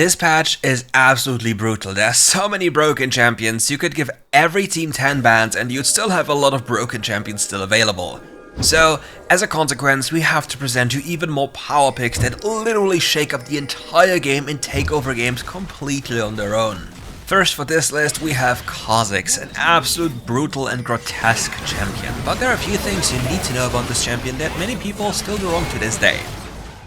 This patch is absolutely brutal. There are so many broken champions, you could give every team 10 bans and you'd still have a lot of broken champions still available. So, as a consequence, we have to present you even more power picks that literally shake up the entire game in takeover games completely on their own. First for this list we have Kha'zix, an absolute brutal and grotesque champion. But there are a few things you need to know about this champion that many people still do wrong to this day.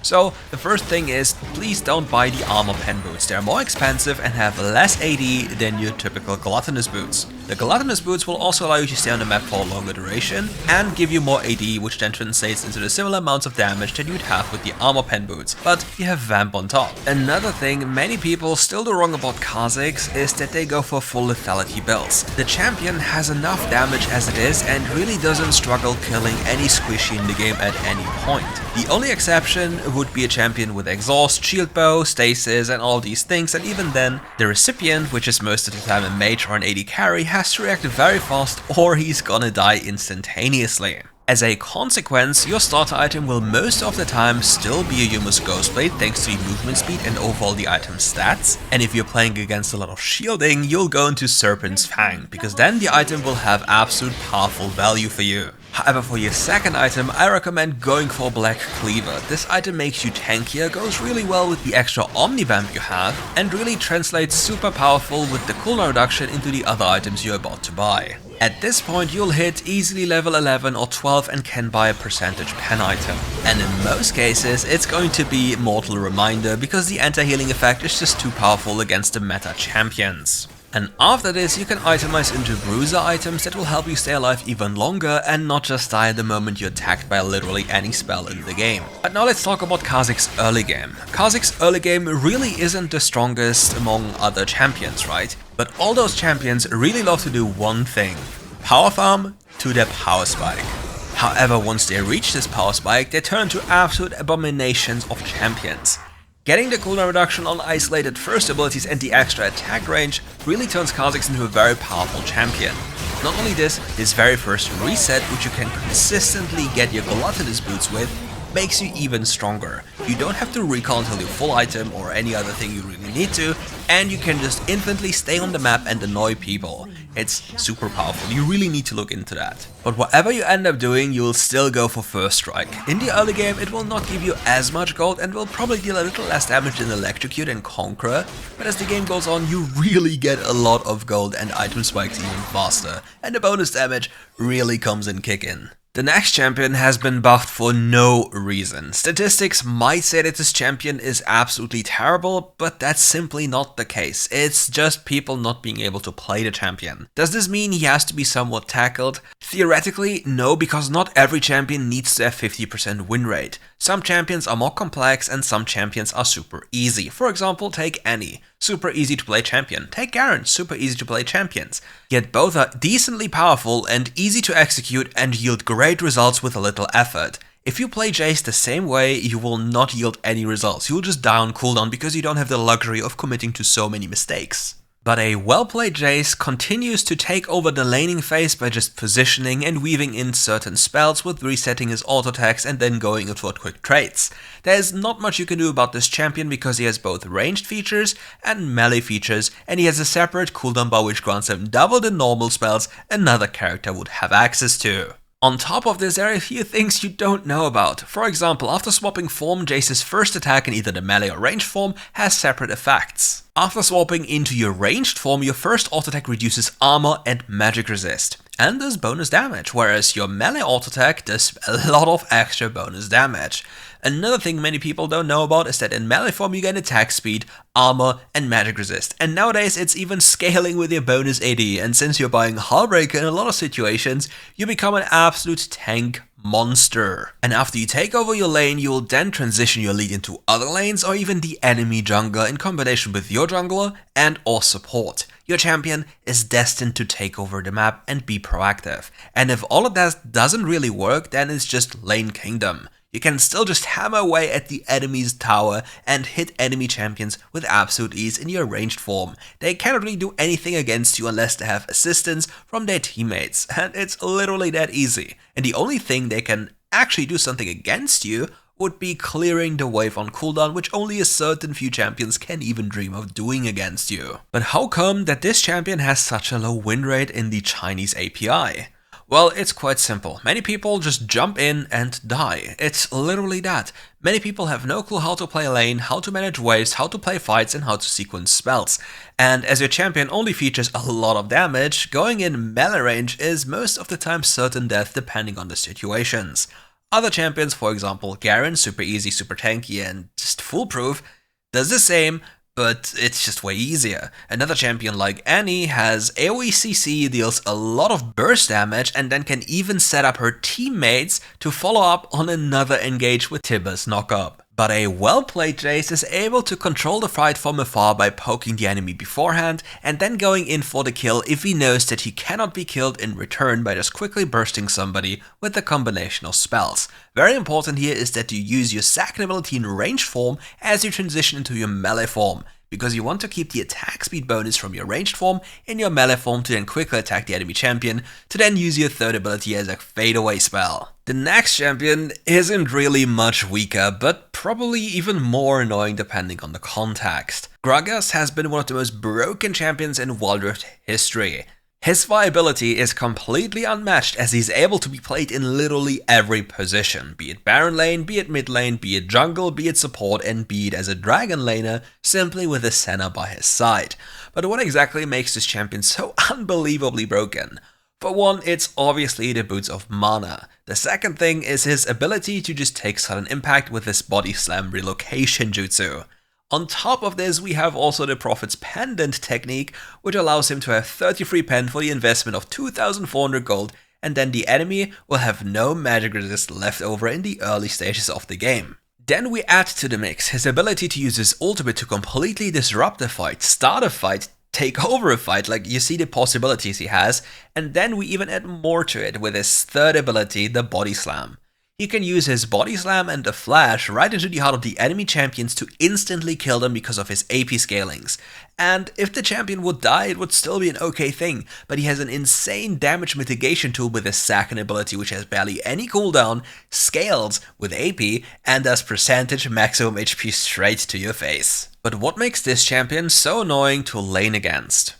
So, the first thing is, please don't buy the armor pen boots. They're more expensive and have less AD than your typical gluttonous boots. The gluttonous boots will also allow you to stay on the map for a longer duration and give you more AD, which then translates into the similar amounts of damage that you'd have with the armor pen boots, but you have vamp on top. Another thing many people still do wrong about Kha'zix is that they go for full lethality builds. The champion has enough damage as it is and really doesn't struggle killing any squishy in the game at any point. The only exception would be a champion with exhaust, shield bow, stasis and all these things, and even then, the recipient, which is most of the time a mage or an AD carry, has to react very fast or he's gonna die instantaneously. As a consequence, your starter item will most of the time still be a Yuma's Ghostblade thanks to the movement speed and overall the item's stats, and if you're playing against a lot of shielding, you'll go into Serpent's Fang, because then the item will have absolute powerful value for you. However, for your second item, I recommend going for Black Cleaver. This item makes you tankier, goes really well with the extra Omnivamp you have, and really translates super powerful with the cooldown reduction into the other items you're about to buy. At this point you'll hit easily level 11 or 12 and can buy a percentage pen item. And in most cases it's going to be Mortal Reminder because the anti-healing effect is just too powerful against the meta champions. And after this you can itemize into bruiser items that will help you stay alive even longer and not just die the moment you're attacked by literally any spell in the game. But now let's talk about Kha'zix early game. Kha'zix early game really isn't the strongest among other champions, right? But all those champions really love to do one thing: power farm to their power spike. However, once they reach this power spike, they turn into absolute abominations of champions. Getting the cooldown reduction on isolated first abilities and the extra attack range really turns Kha'zix into a very powerful champion. Not only this, his very first reset, which you can consistently get your gluttonous boots with, makes you even stronger. You don't have to recall until your full item or any other thing you really need to, and you can just infinitely stay on the map and annoy people. It's super powerful, you really need to look into that. But whatever you end up doing, you will still go for first strike. In the early game it will not give you as much gold and will probably deal a little less damage than Electrocute and Conqueror, but as the game goes on you really get a lot of gold and item spikes even faster, and the bonus damage really comes in kick-in. The next champion has been buffed for no reason. Statistics might say that this champion is absolutely terrible, but that's simply not the case. It's just people not being able to play the champion. Does this mean he has to be somewhat tackled? Theoretically, no, because not every champion needs to have 50% win rate. Some champions are more complex and some champions are super easy. For example, take Annie. Super easy to play champion. Take Garen, super easy to play champions. Yet both are decently powerful and easy to execute and yield great results with a little effort. If you play Jayce the same way, you will not yield any results. You will just die on cooldown because you don't have the luxury of committing to so many mistakes. But a well-played Jayce continues to take over the laning phase by just positioning and weaving in certain spells with resetting his auto attacks and then going for quick trades. There is not much you can do about this champion because he has both ranged features and melee features, and he has a separate cooldown bar which grants him double the normal spells another character would have access to. On top of this, there are a few things you don't know about. For example, after swapping form, Jayce's first attack in either the melee or ranged form has separate effects. After swapping into your ranged form, your first auto attack reduces armor and magic resist, and does bonus damage, whereas your melee auto attack does a lot of extra bonus damage. Another thing many people don't know about is that in melee form you get attack speed, armor and magic resist, and nowadays it's even scaling with your bonus AD, and since you're buying Hullbreaker in a lot of situations, you become an absolute tank monster. And after you take over your lane, you will then transition your lead into other lanes or even the enemy jungler in combination with your jungler and or support. Your champion is destined to take over the map and be proactive. And if all of that doesn't really work, then it's just lane kingdom. You can still just hammer away at the enemy's tower and hit enemy champions with absolute ease in your ranged form. They cannot really do anything against you unless they have assistance from their teammates, and it's literally that easy. And the only thing they can actually do something against you, would be clearing the wave on cooldown, which only a certain few champions can even dream of doing against you. But how come that this champion has such a low win rate in the Chinese API? Well, it's quite simple. Many people just jump in and die. It's literally that. Many people have no clue how to play lane, how to manage waves, how to play fights, and how to sequence spells. And as your champion only features a lot of damage, going in melee range is most of the time certain death depending on the situations. Other champions, for example Garen, super easy, super tanky, and just foolproof, does the same, but it's just way easier. Another champion like Annie has AoE CC, deals a lot of burst damage, and then can even set up her teammates to follow up on another engage with Tibber's knockup. But a well-played Jayce is able to control the fight from afar by poking the enemy beforehand and then going in for the kill if he knows that he cannot be killed in return by just quickly bursting somebody with a combination of spells. Very important here is that you use your second ability in ranged form as you transition into your melee form, because you want to keep the attack speed bonus from your ranged form in your melee form to then quickly attack the enemy champion, to then use your third ability as a fadeaway spell. The next champion isn't really much weaker, but probably even more annoying depending on the context. Gragas has been one of the most broken champions in WildRift history. His viability is completely unmatched as he's able to be played in literally every position, be it Baron lane, be it mid lane, be it jungle, be it support, and be it as a dragon laner, simply with a Senna by his side. But what exactly makes this champion so unbelievably broken? For one, it's obviously the boots of mana. The second thing is his ability to just take sudden impact with his body slam relocation jutsu. On top of this, we have also the Prophet's Pendant technique, which allows him to have 33 pen for the investment of 2,400 gold, and then the enemy will have no magic resist left over in the early stages of the game. Then we add to the mix his ability to use his ultimate to completely disrupt a fight, start a fight, take over a fight, like you see the possibilities he has, and then we even add more to it with his third ability, the Body Slam. He can use his Body Slam and the Flash right into the heart of the enemy champions to instantly kill them because of his AP scalings. And if the champion would die, it would still be an okay thing, but he has an insane damage mitigation tool with his second ability, which has barely any cooldown, scales with AP, and does percentage maximum HP straight to your face. But what makes this champion so annoying to lane against?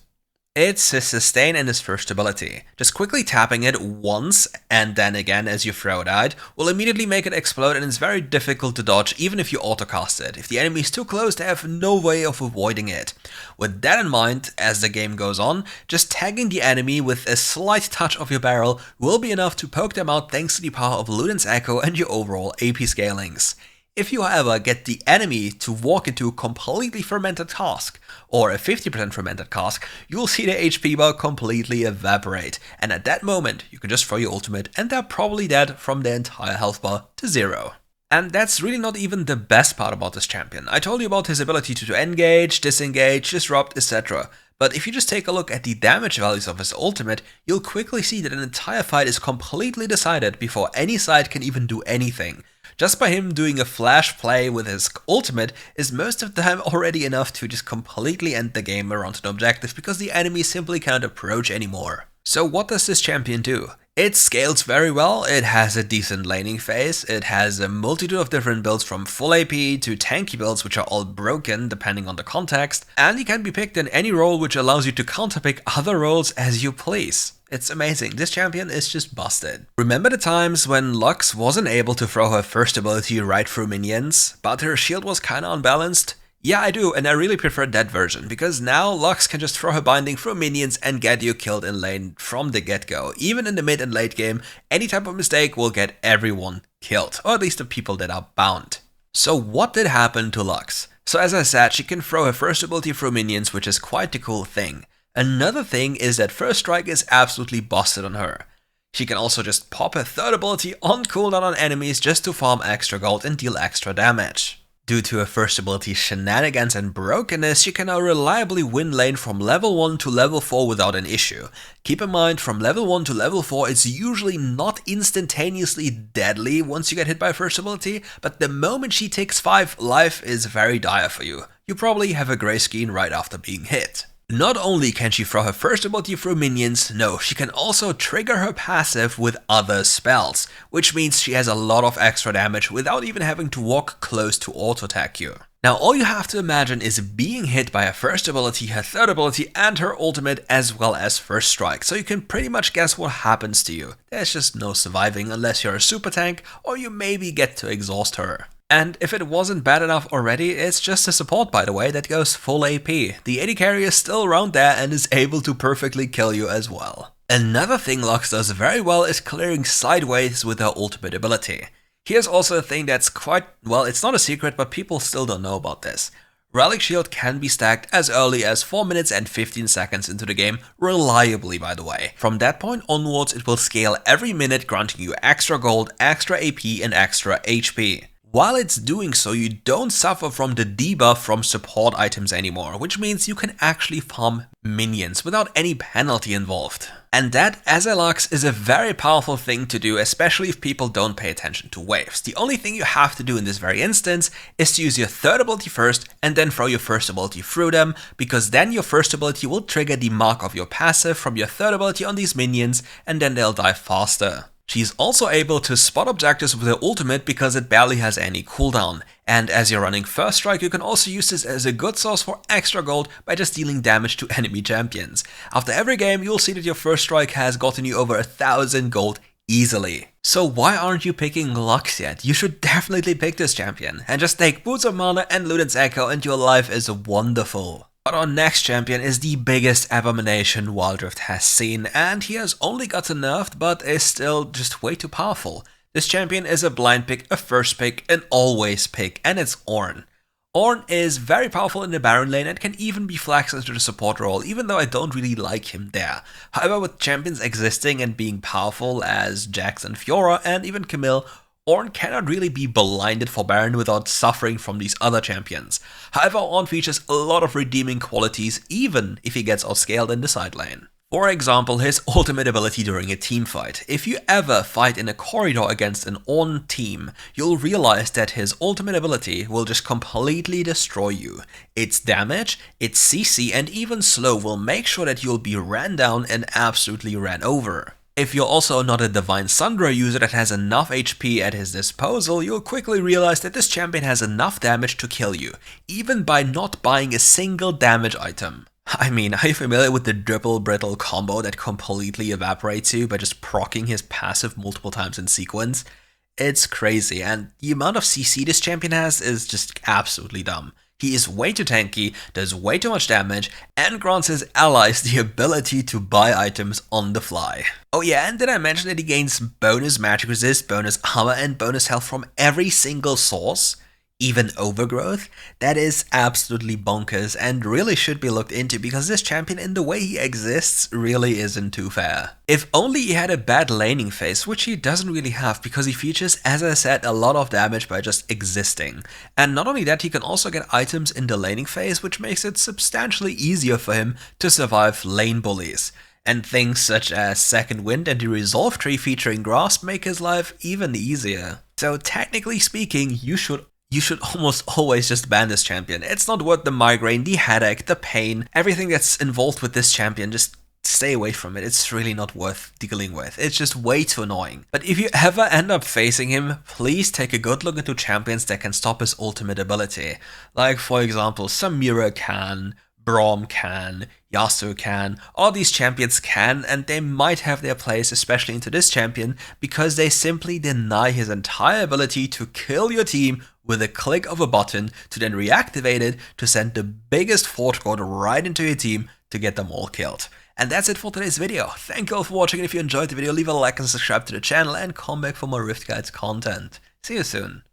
It's his sustain and his first ability. Just quickly tapping it once and then again as you throw it out will immediately make it explode, and it's very difficult to dodge even if you autocast it. If the enemy is too close, they have no way of avoiding it. With that in mind, as the game goes on, just tagging the enemy with a slight touch of your barrel will be enough to poke them out thanks to the power of Luden's Echo and your overall AP scalings. If you, however, get the enemy to walk into a completely fermented cask, or a 50% fermented cask, you'll see the HP bar completely evaporate, and at that moment you can just throw your ultimate and they're probably dead from their entire health bar to 0. And that's really not even the best part about this champion. I told you about his ability to engage, disengage, disrupt, etc. But if you just take a look at the damage values of his ultimate, you'll quickly see that an entire fight is completely decided before any side can even do anything. Just by him doing a flash play with his ultimate is most of the time already enough to just completely end the game around an objective because the enemy simply can't approach anymore. So what does this champion do? It scales very well, it has a decent laning phase, it has a multitude of different builds from full AP to tanky builds which are all broken depending on the context, and he can be picked in any role which allows you to counterpick other roles as you please. It's amazing, this champion is just busted. Remember the times when Lux wasn't able to throw her first ability right through minions, but her shield was kinda unbalanced? Yeah, I do, and I really prefer that version, because now Lux can just throw her binding through minions and get you killed in lane from the get-go. Even in the mid and late game, any type of mistake will get everyone killed, or at least the people that are bound. So what did happen to Lux? So as I said, she can throw her first ability through minions, which is quite the cool thing. Another thing is that First Strike is absolutely busted on her. She can also just pop her third ability on cooldown on enemies just to farm extra gold and deal extra damage. Due to her first ability shenanigans and brokenness, she can now reliably win lane from level 1 to level 4 without an issue. Keep in mind, from level 1 to level 4 it's usually not instantaneously deadly once you get hit by first ability, but the moment she takes 5, life is very dire for you. You probably have a grey screen right after being hit. Not only can she throw her first ability through minions, no, she can also trigger her passive with other spells, which means she has a lot of extra damage without even having to walk close to auto-attack you. Now all you have to imagine is being hit by her first ability, her third ability, and her ultimate, as well as first strike, so you can pretty much guess what happens to you. There's just no surviving unless you're a super tank, or you maybe get to exhaust her. And if it wasn't bad enough already, it's just a support, by the way, that goes full AP. The AD carry is still around there and is able to perfectly kill you as well. Another thing Lux does very well is clearing sideways with her ultimate ability. Here's also a thing that's quite, well, it's not a secret, but people still don't know about this. Relic Shield can be stacked as early as 4 minutes and 15 seconds into the game, reliably by the way. From that point onwards, it will scale every minute, granting you extra gold, extra AP, and extra HP. While it's doing so, you don't suffer from the debuff from support items anymore, which means you can actually farm minions without any penalty involved. And that, as a Lux, is a very powerful thing to do, especially if people don't pay attention to waves. The only thing you have to do in this very instance is to use your third ability first and then throw your first ability through them, because then your first ability will trigger the mark of your passive from your third ability on these minions, and then they'll die faster. She's also able to spot objectives with her ultimate because it barely has any cooldown. And as you're running first strike, you can also use this as a good source for extra gold by just dealing damage to enemy champions. After every game, you'll see that your first strike has gotten you over 1,000 gold easily. So why aren't you picking Lux yet? You should definitely pick this champion. And just take Boots of Mana and Luden's Echo and your life is wonderful. But our next champion is the biggest abomination WildRift has seen, and he has only gotten nerfed, but is still just way too powerful. This champion is a blind pick, a first pick, an always pick, and it's Ornn. Ornn is very powerful in the Baron lane and can even be flexed into the support role, even though I don't really like him there. However, with champions existing and being powerful as Jayce and Fiora, and even Camille, Ornn cannot really be blinded for Baron without suffering from these other champions. However, Ornn features a lot of redeeming qualities even if he gets outscaled in the side lane. For example, his ultimate ability during a team fight. If you ever fight in a corridor against an Ornn team, you'll realize that his ultimate ability will just completely destroy you. Its damage, its CC, and even slow will make sure that you'll be ran down and absolutely ran over. If you're also not a Divine Sundra user that has enough HP at his disposal, you'll quickly realize that this champion has enough damage to kill you, even by not buying a single damage item. I mean, are you familiar with the Dribble Brittle combo that completely evaporates you by just proccing his passive multiple times in sequence? It's crazy, and the amount of CC this champion has is just absolutely dumb. He is way too tanky, does way too much damage, and grants his allies the ability to buy items on the fly. Oh yeah, and did I mention that he gains bonus magic resist, bonus armor, and bonus health from every single source? Even Overgrowth? That is absolutely bonkers and really should be looked into, because this champion in the way he exists really isn't too fair. If only he had a bad laning phase, which he doesn't really have because he features, as I said, a lot of damage by just existing. And not only that, he can also get items in the laning phase, which makes it substantially easier for him to survive lane bullies. And things such as Second Wind and the Resolve tree featuring Grasp make his life even easier. So technically speaking, you should almost always just ban this champion. It's not worth the migraine, the headache, the pain, everything that's involved with this champion. Just stay away from it. It's really not worth dealing with. It's just way too annoying. But if you ever end up facing him, please take a good look into champions that can stop his ultimate ability. Like, for example, Samira can, Braum can, Yasuo can. All these champions can, and they might have their place, especially into this champion, because they simply deny his entire ability to kill your team with a click of a button, to then reactivate it to send the biggest fort god right into your team to get them all killed. And that's it for today's video. Thank you all for watching, and if you enjoyed the video, leave a like and subscribe to the channel, and come back for more RiftGuides content. See you soon.